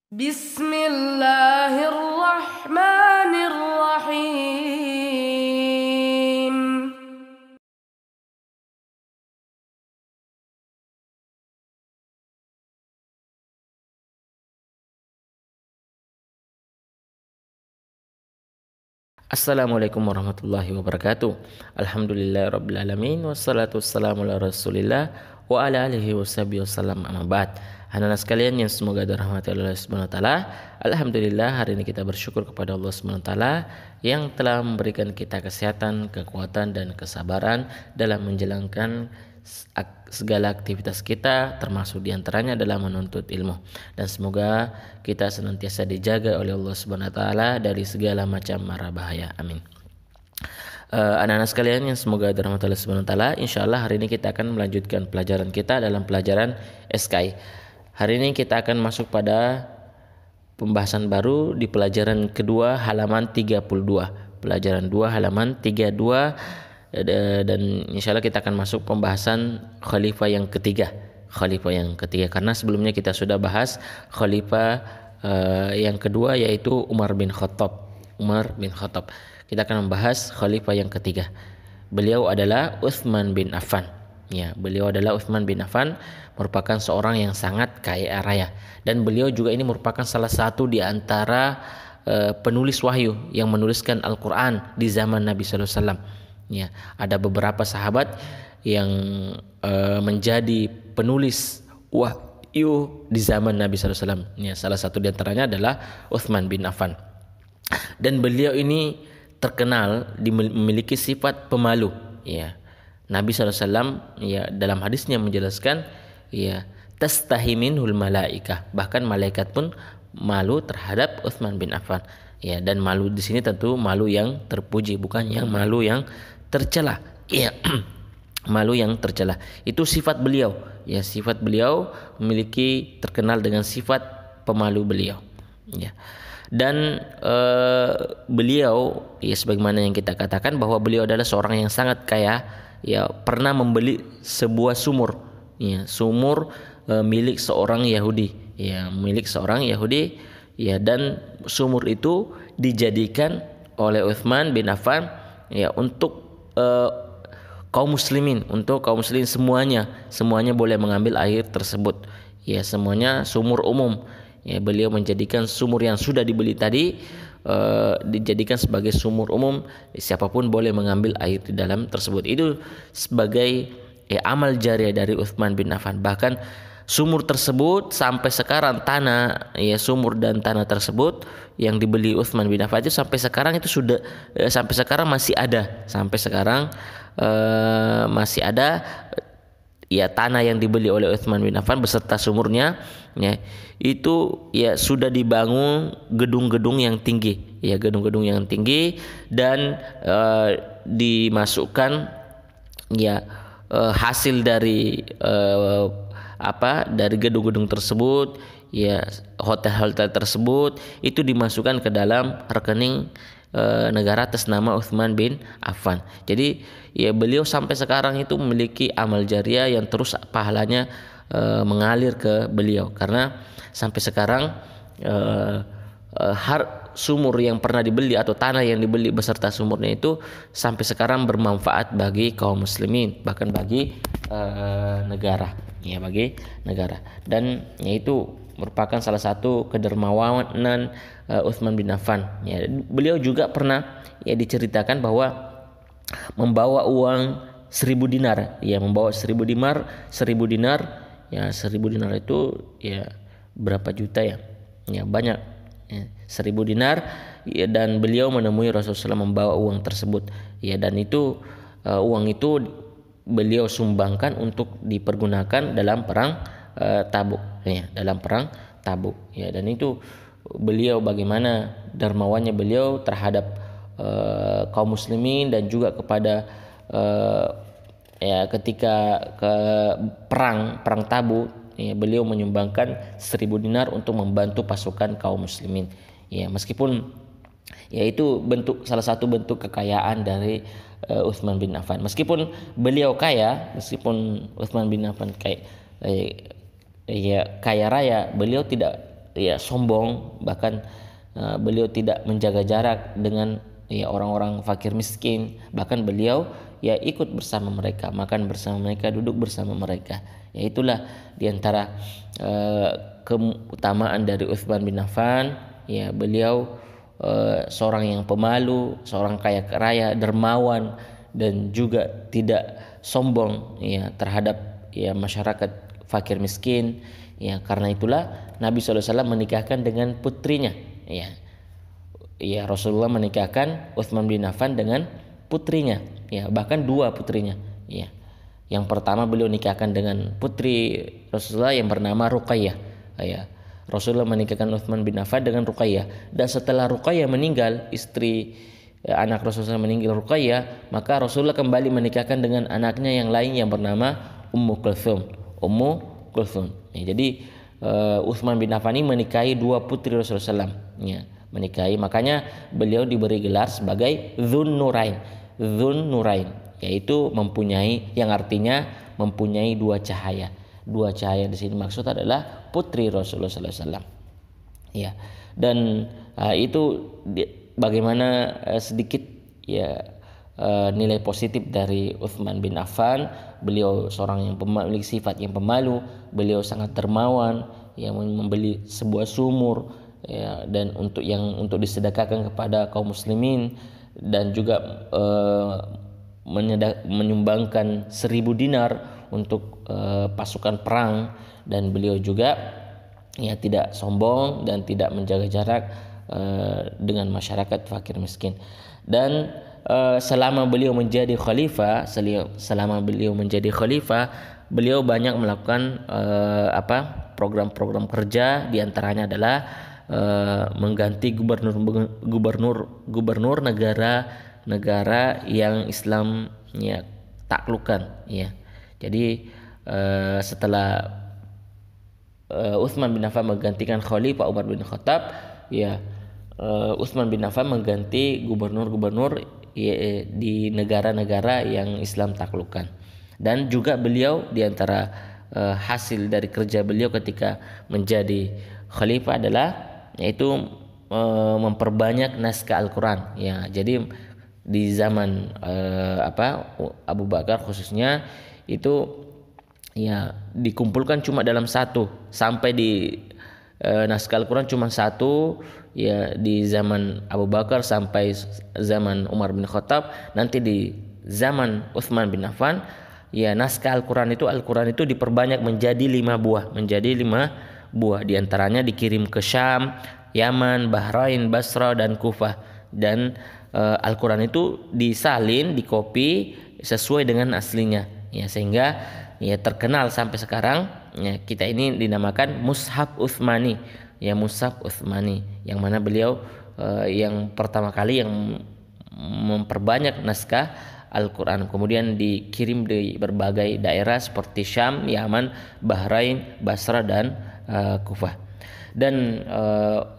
Bismillahirrahmanirrahim. Assalamualaikum warahmatullahi wabarakatuh. Alhamdulillahirabbil alamin wassalatu wassalamu ala Rasulillah wa ala alihi washabihi wasallam amma ba'd. Anak-anak sekalian yang semoga dirahmati Allah Subhanahu wa taala. Alhamdulillah hari ini kita bersyukur kepada Allah Subhanahu wa taala yang telah memberikan kita kesehatan, kekuatan dan kesabaran dalam menjalankan segala aktivitas kita, termasuk diantaranya adalah menuntut ilmu. Dan semoga kita senantiasa dijaga oleh Allah Subhanahu wa taala dari segala macam mara bahaya. Amin. Anak-anak sekalian yang semoga dirahmati Allah Subhanahu wa taala, insyaallah hari ini kita akan melanjutkan pelajaran kita dalam pelajaran SKI. Hari ini kita akan masuk pada pembahasan baru di pelajaran kedua halaman 32. Pelajaran 2 halaman 32. Dan insyaallah kita akan masuk pembahasan khalifah yang ketiga karena sebelumnya kita sudah bahas khalifah yang kedua yaitu Umar bin Khattab. Kita akan membahas khalifah yang ketiga. Beliau adalah Utsman bin Affan. Utsman bin Affan merupakan seorang yang sangat kaya raya, dan beliau juga ini merupakan salah satu di antara penulis wahyu yang menuliskan Al-Qur'an di zaman Nabi sallallahu alaihi wasallam. Ada beberapa sahabat yang menjadi penulis wahyu di zaman Nabi sallallahu alaihi wasallam. Salah satu di antaranya adalah Utsman bin Affan. Dan beliau ini terkenal memiliki sifat pemalu. Nabi sallallahu alaihi wasallam dalam hadisnya menjelaskan tastahi minhul malaikah, bahkan malaikat pun malu terhadap Utsman bin Affan. Dan malu di sini tentu malu yang terpuji, bukan yang malu yang tercela. Malu yang tercela. Itu sifat beliau. Sifat beliau memiliki terkenal dengan sifat pemalu beliau. Dan beliau sebagaimana yang kita katakan bahwa beliau adalah seorang yang sangat kaya. Pernah membeli sebuah sumur. Sumur milik seorang Yahudi. Dan sumur itu dijadikan oleh Utsman bin Affan untuk kaum muslimin semuanya boleh mengambil air tersebut. Semuanya sumur umum. Beliau menjadikan sumur yang sudah dibeli tadi dijadikan sebagai sumur umum, siapapun boleh mengambil air di dalam tersebut. Itu sebagai amal jariah dari Utsman bin Affan. Bahkan sumur tersebut sampai sekarang sumur dan tanah tersebut yang dibeli Utsman bin Affan itu sampai sekarang masih ada tanah yang dibeli oleh Utsman bin Affan beserta sumurnya itu sudah dibangun gedung-gedung yang tinggi dan dimasukkan hasil dari dari gedung-gedung tersebut, hotel-hotel tersebut itu dimasukkan ke dalam rekening negara atas nama Utsman bin Affan. Jadi beliau sampai sekarang itu memiliki amal jariah yang terus pahalanya mengalir ke beliau, karena sampai sekarang sumur yang pernah dibeli atau tanah yang dibeli beserta sumurnya itu sampai sekarang bermanfaat bagi kaum muslimin, bahkan bagi negara. Dan itu merupakan salah satu kedermawanan Utsman bin Affan. Beliau juga pernah diceritakan bahwa membawa uang 1000 dinar. Membawa 1000 dinar. 1000 dinar itu berapa juta ya? Banyak. 1000 dinar dan beliau menemui Rasulullah SAW membawa uang tersebut. Dan itu uang itu beliau sumbangkan untuk dipergunakan dalam perang Tabuk. Dan itu beliau bagaimana dermawannya beliau terhadap kaum muslimin dan juga kepada ketika ke perang Tabuk, beliau menyumbangkan 1000 dinar untuk membantu pasukan kaum muslimin. Meskipun itu salah satu bentuk kekayaan dari Utsman bin Affan. Meskipun Utsman bin Affan kaya raya, beliau tidak ya sombong, bahkan beliau tidak menjaga jarak dengan ya orang-orang fakir miskin, bahkan beliau ya ikut bersama mereka, makan bersama mereka, duduk bersama mereka. Ya itulah diantara keutamaan dari Utsman bin Affan. Ya beliau seorang yang pemalu, seorang kaya raya, dermawan, dan juga tidak sombong ya terhadap ya masyarakat fakir miskin. Ya karena itulah Nabi SAW menikahkan dengan putrinya. Ya Rasulullah menikahkan Utsman bin Affan dengan putrinya. Ya bahkan dua putrinya. Ya yang pertama beliau nikahkan dengan putri Rasulullah yang bernama Ruqayyah. Ya Rasulullah menikahkan Utsman bin Affan dengan Ruqayyah, dan setelah Ruqayyah meninggal, istri anak Rasulullah meninggal Ruqayyah, maka Rasulullah kembali menikahkan dengan anaknya yang lain yang bernama Ummu Kulthum. Ya, jadi Utsman bin Affan ini menikahi dua putri Rasulullah SAW. Ya, makanya beliau diberi gelar sebagai Dzun Nurain, yaitu mempunyai, yang artinya mempunyai dua cahaya. Dua cahaya di sini maksud adalah putri Rasulullah SAW. Ya, dan itu bagaimana sedikit ya nilai positif dari Utsman bin Affan. Beliau seorang yang memiliki sifat yang pemalu, beliau sangat dermawan, yang membeli sebuah sumur ya, dan untuk disedekahkan kepada kaum muslimin, dan juga menyumbangkan 1000 dinar untuk pasukan perang. Dan beliau juga ya tidak sombong dan tidak menjaga jarak dengan masyarakat fakir miskin. Dan selama beliau menjadi khalifah, beliau banyak melakukan program-program kerja. Di antaranya adalah mengganti gubernur negara yang Islam ya taklukkan. Ya, jadi setelah Utsman bin Affan menggantikan Khalifah Umar bin Khattab, ya Utsman bin Affan mengganti gubernur-gubernur di negara-negara yang Islam taklukkan. Dan juga beliau diantara hasil dari kerja beliau ketika menjadi khalifah adalah yaitu memperbanyak naskah Al-Quran. Ya, jadi di zaman Abu Bakar khususnya itu ya dikumpulkan cuma dalam satu, sampai di naskah Al-Quran cuma satu ya di zaman Abu Bakar sampai zaman Umar bin Khattab. Nanti di zaman Utsman bin Affan ya naskah Al-Quran itu diperbanyak menjadi 5 buah. Di antaranya dikirim ke Syam, Yaman, Bahrain, Basra, dan Kufah. Dan Al-Quran itu disalin, dikopi sesuai dengan aslinya ya, sehingga ya terkenal sampai sekarang. Ya, kita ini dinamakan Mushaf Utsmani, yang mana beliau yang pertama kali yang memperbanyak naskah Al-Quran, kemudian dikirim di berbagai daerah seperti Syam, Yaman, Bahrain, Basra, dan Kufah. Dan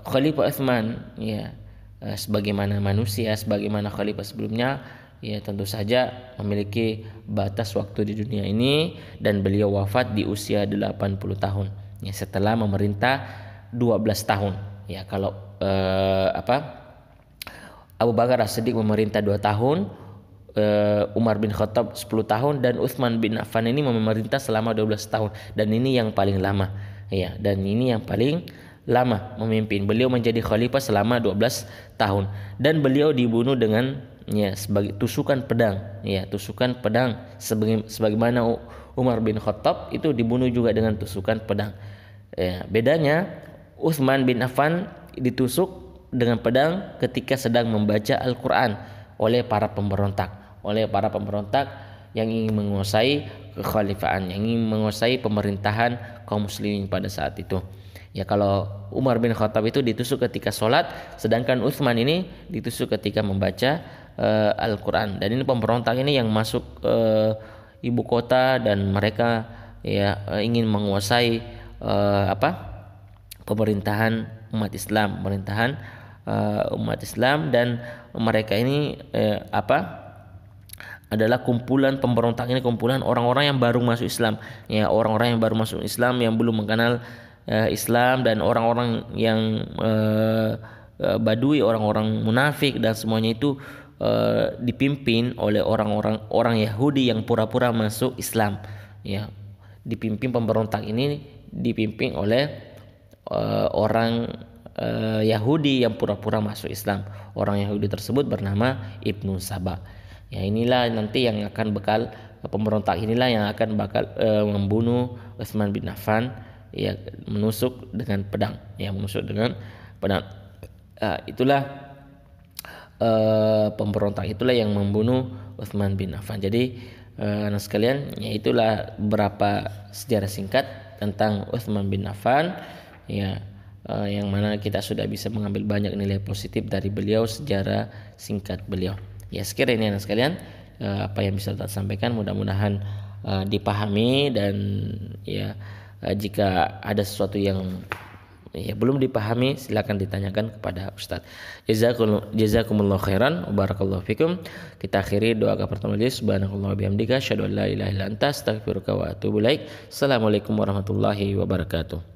Khalifah Utsman ya sebagaimana manusia, sebagaimana khalifah sebelumnya, ya tentu saja memiliki batas waktu di dunia ini, dan beliau wafat di usia 80 tahun ya, setelah memerintah 12 tahun. Ya kalau Abu Bakar As-Siddiq memerintah 2 tahun, Umar bin Khattab 10 tahun, dan Utsman bin Affan ini memerintah selama 12 tahun, dan ini yang paling lama ya, memimpin. Beliau menjadi khalifah selama 12 tahun, dan beliau dibunuh dengan ya sebagai tusukan pedang, sebagaimana Umar bin Khattab itu dibunuh juga dengan tusukan pedang. Ya, bedanya Utsman bin Affan ditusuk dengan pedang ketika sedang membaca Al-Quran oleh para pemberontak yang ingin menguasai kekhalifahan, yang ingin menguasai pemerintahan kaum muslimin pada saat itu. Ya kalau Umar bin Khattab itu ditusuk ketika sholat, sedangkan Utsman ini ditusuk ketika membaca Al-Quran. Dan ini pemberontak ini yang masuk ibu kota, dan mereka ya ingin menguasai pemerintahan umat Islam, dan mereka ini adalah kumpulan pemberontak ini, kumpulan orang-orang yang baru masuk Islam, ya orang-orang yang baru masuk Islam yang belum mengenal Islam dan orang-orang yang Badui, orang-orang munafik dan semuanya itu dipimpin oleh orang Yahudi yang pura-pura masuk Islam. Ya, pemberontak ini dipimpin oleh orang Yahudi yang pura-pura masuk Islam. Orang Yahudi tersebut bernama Ibnu Saba. Ya, inilah nanti yang akan pemberontak inilah yang akan membunuh Utsman bin Affan, ya, menusuk dengan pedang. Itulah pemberontak itulah yang membunuh Utsman bin Affan. Jadi anak sekalian, ya itulah beberapa sejarah singkat tentang Utsman bin Affan, ya, yang mana kita sudah bisa mengambil banyak nilai positif dari beliau, sejarah singkat beliau. Ya, sekiranya ini anak sekalian apa yang bisa saya sampaikan mudah-mudahan dipahami, dan ya jika ada sesuatu yang belum dipahami silakan ditanyakan kepada Ustadz. Jazakumullah khairan wa barakallahu fikum. Kita akhiri doa kafaratul majelis. Subhanallahi wa bihamdika asyhadu an la ilaha illa anta astaghfiruka wa atubu ilaik. Assalamualaikum warahmatullahi wabarakatuh.